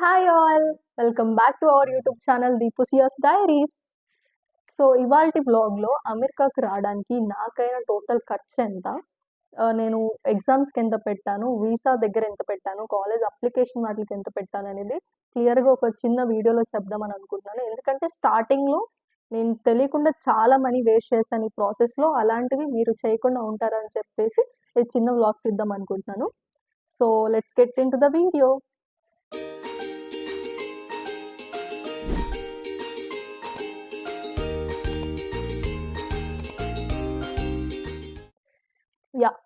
Hi all! Welcome back to our YouTube channel దీపుసియాస్ diaries. So ఇవాల్టి బ్లాగ్‌లో అమెరికాకి రావడానికి నాకైన టోటల్ ఖర్చెంత, నేను ఎగ్జామ్స్‌కి ఎంత పెట్టాను, వీసా దగ్గర ఎంత పెట్టాను, కాలేజ్ అప్లికేషన్ వాటికి ఎంత పెట్టాననేది క్లియర్‌గా ఒక చిన్న వీడియోలో చెప్దామని అనుకుంటున్నాను. ఎందుకంటే స్టార్టింగ్‌లో నేను తెలియకుండా చాలా మనీ వేస్ట్ చేశాను ఈ ప్రాసెస్‌లో. అలాంటివి మీరు చేయకుండా ఉంటారని చెప్పేసి ఈ చిన్న వ్లాగ్ తీద్దాం అనుకుంటున్నాను. So let's get into the video. Yeah!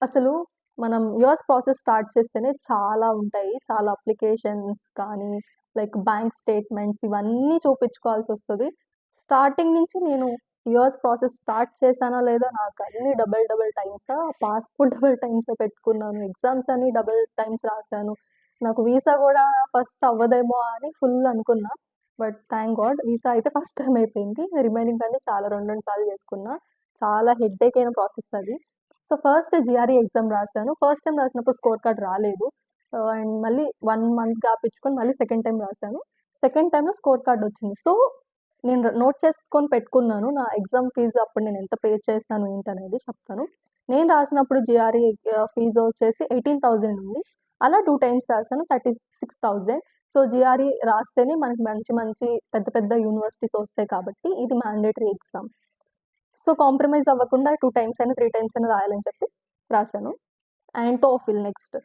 అసలు మనం యూఎస్ ప్రాసెస్ స్టార్ట్ చేస్తేనే చాలా ఉంటాయి. చాలా అప్లికేషన్స్ కానీ, లైక్ బ్యాంక్ స్టేట్మెంట్స్ ఇవన్నీ చూపించుకోవాల్సొస్తది. స్టార్టింగ్ నుంచి నేను యూఎస్ ప్రాసెస్ స్టార్ట్ చేశానో లేదో నాకు అన్నీ డబుల్ డబుల్ టైమ్సా, పాస్‌పోర్ట్ డబుల్ టైమ్సే పెట్టుకున్నాను. ఎగ్జామ్స్ అన్నీ డబుల్ టైమ్స్ రాశాను. నాకు వీసా గూడా ఫస్ట్ అవ్వదేమో అని ఫుల్ అనుకున్నా. బట్ థాంక్ గాడ్ వీసా అయితే ఫస్ట్ టైమ్ అయిపోయింది. రిమైనింగ్ అన్నీ చాలా 2, 2 సార్లు చేసుకున్నా. చాలా హెడ్‌ఏక్ అయిన ప్రాసెస్ అది. సో ఫస్ట్ జీఆర్ఈ ఎగ్జామ్ రాశాను. ఫస్ట్ టైమ్ రాసినప్పుడు స్కోర్ కార్డ్ రాలేదు. అండ్ మళ్ళీ 1 మంత్ గ్యాప్ ఇచ్చుకొని మళ్ళీ సెకండ్ టైమ్ రాశాను. సెకండ్ టైమ్‌లో స్కోర్ కార్డ్ వచ్చింది. సో నేను నోట్ చేసుకొని పెట్టుకున్నాను. నా ఎగ్జామ్ ఫీజు అప్పుడు నేను ఎంత పే చేశాను ఏంటనేది చెప్తాను. నేను రాసినప్పుడు జీఆర్ఈ ఫీజు వచ్చేసి 18,000 ఉంది. అలా 2 టైమ్స్ రాశాను. 36,000. సో జీఆర్ఈ రాస్తేనే మనకి మంచి మంచి పెద్ద పెద్ద యూనివర్సిటీస్ వస్తాయి కాబట్టి ఇది మ్యాండేటరీ ఎగ్జామ్. సో కాంప్రమైజ్ అవ్వకుండా 2 టైమ్స్ అయినా, 3 టైమ్స్ అయినా రాయాలని చెప్పి రాశాను. అండ్ టోఫిల్ నెక్స్ట్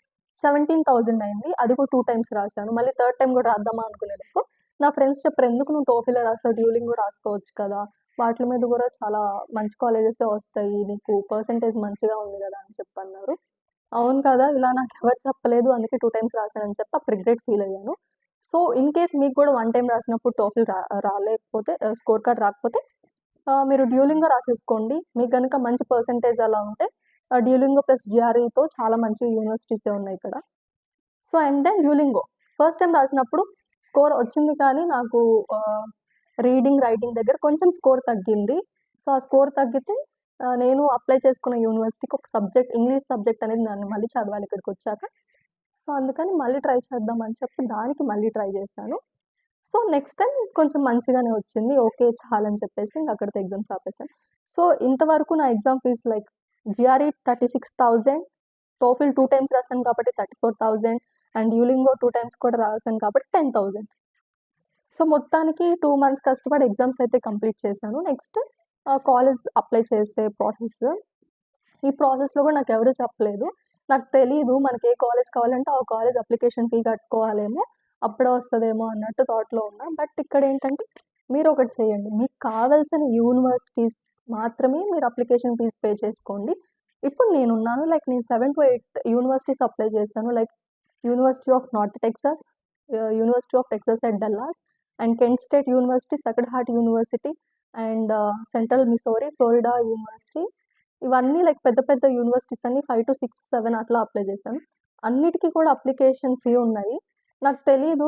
17,000 అయింది. అది కూడా 2 టైమ్స్ రాశాను. మళ్ళీ థర్డ్ టైమ్ కూడా రాద్దామా అనుకునేలోపు నా ఫ్రెండ్స్ చెప్పారు, "ఎందుకు నువ్వు టోఫిలే రాసావు, డ్యూలింగ్ కూడా రాసుకోవచ్చు కదా! వాటిల మీద కూడా చాలా మంచి కాలేజెసే వస్తాయి. నీకు పర్సెంటేజ్ మంచిగా ఉంది కదా!" అని చెప్పన్నారు. అవును కదా! ఇలా నాకెవరు చెప్పలేదు. అందుకే 2 టైమ్స్ రాశానని చెప్పి అప్పుడు రిగ్రెట్ ఫీల్ అయ్యాను. సో ఇన్ కేస్ మీకు కూడా 1 టైమ్ రాసినప్పుడు టోఫిల్ రాలేకపోతే స్కోర్ కార్డ్ రాకపోతే మీరు డ్యూలింగో రాసేసుకోండి. మీకు గనుక మంచి పర్సెంటేజ్ అలా ఉంటే డ్యూలింగో ప్లస్ జీఆర్ఈతో చాలా మంచి యూనివర్సిటీసే ఉన్నాయి ఇక్కడ. So and then Duolingo first time రాసినప్పుడు స్కోర్ వచ్చింది కానీ నాకు రీడింగ్, రైటింగ్ దగ్గర కొంచెం స్కోర్ తగ్గింది. సో ఆ స్కోర్ తగ్గితే నేను అప్లై చేసుకున్న యూనివర్సిటీకి ఒక సబ్జెక్ట్ ఇంగ్లీష్ సబ్జెక్ట్ అనేది నన్ను మళ్ళీ చదవాలి ఇక్కడికొచ్చాక. సో అందుకని మళ్ళీ ట్రై చేద్దాం అని చెప్పి దానికి మళ్ళీ ట్రై చేశాను. సో నెక్స్ట్ టైమ్ కొంచెం మంచిగానే వచ్చింది. ఓకే చాలని చెప్పేసి ఇంక అక్కడితో ఎగ్జామ్స్ ఆపేసాను. సో ఇంతవరకు నా exam fees like GRE 36,000, TOEFL 2 times రాసాను కాబట్టి 34,000 అండ్ డ్యూలింగో 2 టైమ్స్ కూడా రాసాను కాబట్టి 10,000. సో మొత్తానికి 2 మంత్స్ కష్టపడి ఎగ్జామ్స్ అయితే కంప్లీట్ చేశాను. నెక్స్ట్ కాలేజ్ అప్లై చేసే ప్రాసెస్. ఈ ప్రాసెస్‌లో కూడా నాకెవరు చెప్పలేదు. నాకు తెలీదు మనకి ఏ కాలేజ్ కావాలంటే ఆ కాలేజ్ అప్లికేషన్ ఫీ కట్టుకోవాలేమో, అప్పుడే వస్తదేమో అన్నట్టు థాట్‌లో ఉన్నా. బట్ ఇక్కడేంటంటే మీరొకటి చేయండి. మీకు కావాల్సిన యూనివర్సిటీస్ మాత్రమే మీరు అప్లికేషన్ ఫీజ్ పే చేసుకోండి. ఇప్పుడు నేనున్నాను. లైక్ నేను 7-8 యూనివర్సిటీస్ అప్లై చేశాను. Like university of North Texas, university of Texas at Dallas and Kent State University, Sacred Heart University and Central Missouri, Florida University. ఇవన్నీ లైక్ పెద్ద పెద్ద యూనివర్సిటీస్ అన్నీ 5-6-7 అట్లా అప్లై చేశాను. అన్నిటికి కూడా అప్లికేషన్ ఫీ ఉన్నాయి. నాకు తెలీదు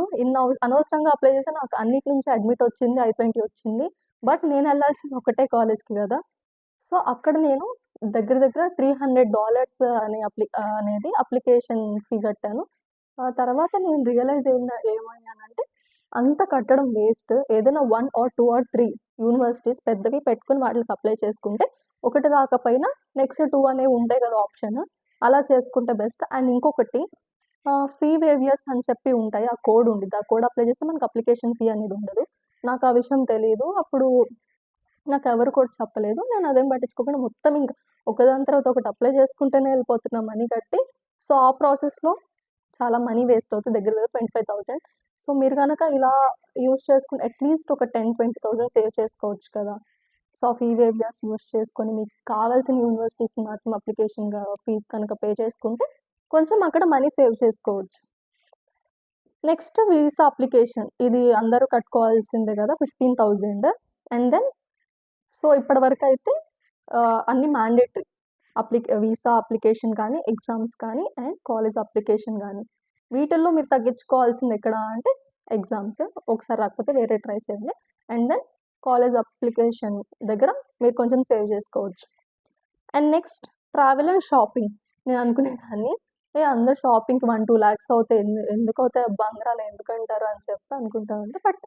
అనవసరంగా అప్లై చేశాను. నాకు అన్నిటి నుంచి అడ్మిట్ వచ్చింది. I-20 వచ్చింది. బట్ నేను ఎళ్ళాల్సింది ఒకటే కాలేజ్‌కి కదా! సో అక్కడ నేను దగ్గర దగ్గర $300 అనేది అప్లికేషన్ ఫీ కట్టాను. ఆ తర్వాత నేను రియలైజ్ ఏమయ్యానంటే అంత కట్టడం వేస్ట్. ఏదైనా 1 ఆర్ 2 ఆర్ 3 యూనివర్సిటీస్ పెద్దవి పెట్టుకొని వాటికి అప్లై చేసుకుంటే ఒకటి కాకపోయినా నెక్స్ట్ 2 అనేవి ఉంటాయి కదా ఆప్షన్. అలా చేసుకుంటే బెస్ట్. అండ్ ఇంకొకటి ఫీ వేవియర్స్ అని చెప్పి ఉంటాయి. ఆ కోడ్ ఉండిద్ది. ఆ కోడ్ అప్లై చేస్తే మనకు అప్లికేషన్ ఫీ అనేది ఉండదు. నాకు ఆ విషయం తెలీదు. అప్పుడు నాకెవరు కూడా చెప్పలేదు. నేను అదేం పట్టించుకోకుండా మొత్తం ఇంక ఒకదాని తర్వాత ఒకటి అప్లై చేసుకుంటూనే వెళ్ళిపోతున్నా మనీ కట్టి. సో ఆ ప్రాసెస్‌లో చాలా మనీ వేస్ట్ అవుతుంది. దగ్గర దగ్గర 25,000. సో మీరు గనక ఇలా యూజ్ చేసుకుంటే అట్‌లీస్ట్ ఒక 10-20,000 సేవ్ చేసుకోవచ్చు కదా! సో ఆ ఫీ వేవియర్స్ యూజ్ చేసుకొని మీకు కావాల్సిన యూనివర్సిటీస్‌కి మాత్రం అప్లికేషన్‌గా ఫీజ్ కనుక పే చేసుకుంటే కొంచెం అక్కడ మనీ సేవ్ చేసుకోవచ్చు. Next visa application. ఇది అందరూ కట్టుకోవాల్సిందే కదా! 15,000 అండ్ దెన్ సో ఇప్పటివరకైతే అన్నీ మ్యాండేటరీ. వీసా అప్లికేషన్ కానీ, ఎగ్జామ్స్ కానీ అండ్ కాలేజ్ అప్లికేషన్ గానీ. వీటిల్లో మీరు తగ్గించుకోవాల్సింది ఎక్కడ అంటే ఎగ్జామ్స్. ఒకసారి రాకపోతే వేరే ట్రై చేయండి. అండ్ దెన్ కాలేజ్ అప్లికేషన్ దగ్గర మీరు కొంచెం సేవ్ చేసుకోవచ్చు. And next travel and shopping. నేను అనుకునేదాన్ని అందరూ షాపింగ్‌కి 1, 2 లాక్స్ అవుతాయి. ఎందుకవుతాయి అబ్బా! అందరూ అలా ఎందుకంటారు అని చెప్పి అనుకుంటా ఉంటా. బట్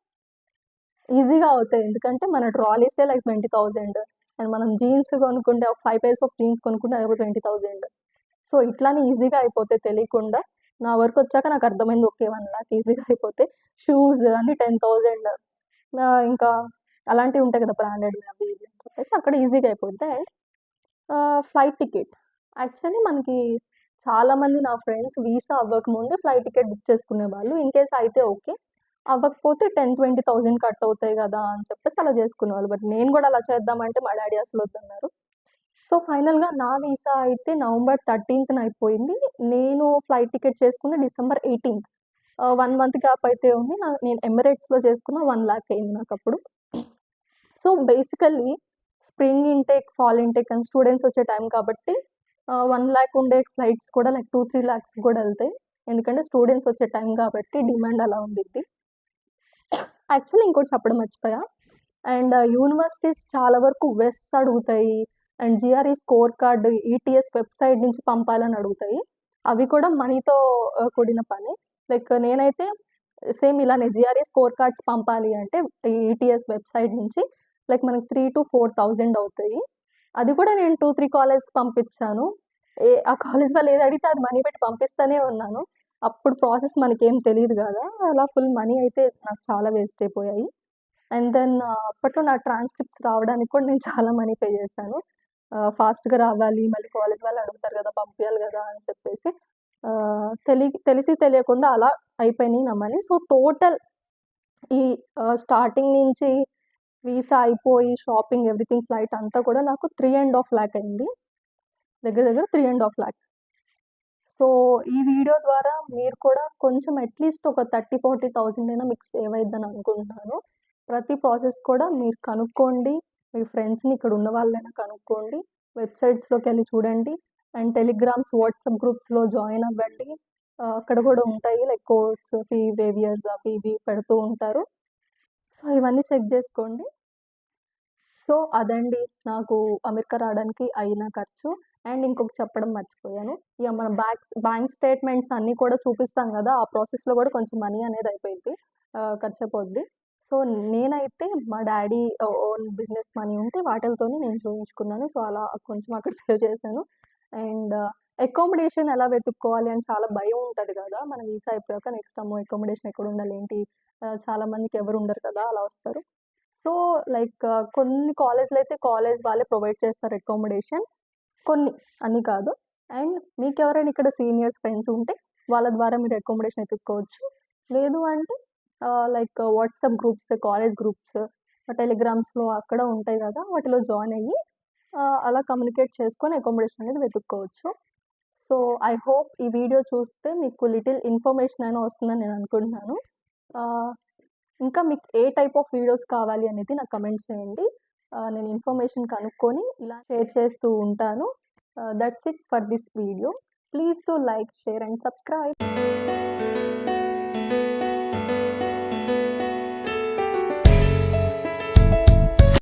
ఈజీగా అవుతాయి. ఎందుకంటే మన ట్రాలీసే లైక్ 20,000 అండ్ మనం జీన్స్ కొనుక్కుంటే ఒక 5 పైర్స్ ఆఫ్ జీన్స్ కొనుక్కుంటే అదొక 20,000. సో, ఇట్లానే ఈజీగా అయిపోతాయి తెలియకుండా. నా వరకొచ్చాక నాకు అర్థమైంది. ఓకే. 1,00,000 ఈజీగా అయిపోతాయి. షూస్ అన్ని 10,000 ఇంకా అలాంటివి ఉంటాయి కదా! బ్రాండెడ్‌వి అవి ఇవి అని చెప్పేసి అక్కడ ఈజీగా అయిపోద్ది. అండ్ ఫ్లైట్ టికెట్ యాక్చువల్లీ మనకి చాలామంది నా ఫ్రెండ్స్ వీసా అవ్వకముందే ఫ్లైట్ టికెట్ బుక్ చేసుకునేవాళ్ళు. ఇన్‌కేస్ అయితే ఓకే. అవ్వకపోతే 10,000-20,000 కట్ అవుతాయి గదా! అని చెప్పేసి అలా చేసుకునేవాళ్ళు. బట్ నేను గూడా అలా చేద్దామంటే మా డ్యాడీ అసలొద్దన్నారు. సో, ఫైనల్‌గా నా వీసా అయితే నవంబర్ 13థ్ అయిపోయింది. నేను ఫ్లైట్ టికెట్ చేసుకుంది డిసెంబర్ 18థ్. 1 మంత్ గ్యాప్ అయితే ఉంది. నేను ఎమిరేట్స్‌లో చేసుకున్న 1,00,000 అయింది నాకప్పుడు. So, basically spring intake, fall intake అని స్టూడెంట్స్ వచ్చే టైం కాబట్టి 1,00,000 ఉండే ఫ్లైట్స్ కూడా లైక్ 2-3 లాక్స్ కూడా ఎళ్తాయి. ఎందుకంటే స్టూడెంట్స్ వచ్చే టైం కాబట్టి డిమాండ్ అలా ఉండిద్ది. యాక్చువల్లీ ఇంకోటి చెప్పడం మర్చిపోయా. అండ్ యూనివర్సిటీస్ చాలా వరకు వెస్ అడుగుతాయి. And GRE score card ETS website నుంచి పంపాలని అడుగుతాయి. అవి కూడా మనీతో కూడిన పనే. లైక్ నేనైతే సేమ్ ఇలానే జీఆర్ఈ స్కోర్ కార్డ్స్ పంపాలి అంటే ఈటీఎస్ వెబ్‌సైట్ నుంచి లైక్ మనకి 3,000-4,000 అవుతాయి. అది కూడా నేను 2, 3 కాలేజ్‌కి పంపించాను. ఆ కాలేజ్ వాళ్ళు ఏది అడిగితే అది మనీ పెట్టి పంపిస్తూనే ఉన్నాను. అప్పుడు ప్రాసెస్ మనకేం తెలీదు గదా! అలా ఫుల్ మనీ అయితే నాకు చాలా వేస్ట్ అయిపోయాయి. అండ్ దెన్ అప్పట్లో నా ట్రాన్స్‌క్రిప్ట్స్ రావడానికి కూడా నేను చాలా మనీ పే చేశాను. ఫాస్ట్‌గా రావాలి. మళ్ళీ కాలేజ్ వాళ్ళు అడుగుతారు గదా! పంపియాలి గదా! అని చెప్పేసి తెలిసి తెలియకుండా అలా అయిపోయినాయి నా మనీ. సో, టోటల్ ఈ స్టార్టింగ్ నుంచి వీసా అయిపోయి షాపింగ్ ఎవ్రీథింగ్ ఫ్లైట్ అంతా కూడా నాకు 3,50,000 అయింది. దగ్గర దగ్గర 3,50,000. సో, ఈ వీడియో ద్వారా మీరు కూడా కొంచెం అట్‌లీస్ట్ ఒక 30,000-40,000 అయినా మీకు సేవ్ అయిద్దని అనుకుంటున్నాను. ప్రతి ప్రాసెస్ కూడా మీరు కనుక్కోండి. మీ ఫ్రెండ్స్‌ని ఇక్కడ ఉన్న వాళ్ళైనా కనుక్కోండి. వెబ్‌సైట్స్‌లోకెళ్ళి చూడండి. అండ్ టెలిగ్రామ్స్, వాట్సాప్ గ్రూప్స్‌లో జాయిన్ అవ్వండి. అక్కడ కూడా ఉంటాయి లైక్ కోడ్స్, ఫీ వేవియర్స్ అవి ఇవి పెడుతూ ఉంటారు. సో, ఇవన్నీ చెక్ జేసుకోండి. సో, అదండి నాకు అమెరికా రావడానికి అయిన ఖర్చు. అండ్ ఇంకొకటి చెప్పడం మర్చిపోయాను. మన బ్యాంక్ స్టేట్‌మెంట్స్ అన్నీ కూడా చూపిస్తాం గదా! ఆ ప్రాసెస్‌లో గూడా కొంచెం మనీ అనేది అయిపోయిద్ది. ఖర్చయిపోద్ది. సో, నేనైతే మా డ్యాడీ ఓన్ బిజినెస్ మనీ ఉంటే వాటిలతోనే నేను చూయించుకున్నాను. సో, అలా కొంచెం అక్కడ సేవ్ చేశాను. అండ్ అకామిడేషన్ ఎలా వెతుక్కోవాలి అని చాలా భయం ఉంటది గదా! మన వీసా అయిపోయాక నెక్స్ట్ అమ్మో! అకామిడేషన్ ఎక్కడుండాలి ఏంటి? చాలా మందికి ఎవరు ఉండరు కదా! అలా వస్తారు. సో, లైక్ కొన్ని కాలేజ్‌లయితే కాలేజ్ వాళ్ళే ప్రొవైడ్ చేస్తారు అకామిడేషన్. కొన్ని, అన్ని కాదు. అండ్ మీకెవరైనా ఇక్కడ సీనియర్స్ ఫ్రెండ్స్ ఉంటే వాళ్ళ ద్వారా మీరు అకామిడేషన్ ఎతుక్కోవచ్చు. లేదు అంటే like WhatsApp groups, college groups, టెలిగ్రామ్స్‌లో అక్కడ ఉంటాయి గదా! వాటిలో జాయిన్ అయ్యి అలా కమ్యూనికేట్ చేసుకొని అకామిడేషన్ అనేది వెతుక్కోవచ్చు. సో, ఐ హోప్ ఈ వీడియో చూస్తే మీకు లిటిల్ ఇన్ఫర్మేషన్ అయినా వస్తుందని నేను అనుకుంటున్నాను. ఆహ్, ఇంకా మీకు ఏ టైప్ ఆఫ్ వీడియోస్ కావాలి అనేది నాకు కమెంట్ చేయండి. నేను ఇన్ఫర్మేషన్ కనుక్కొని ఇలా షేర్ చేస్తూ ఉంటాను. That's it for this video. Please do like, share and subscribe.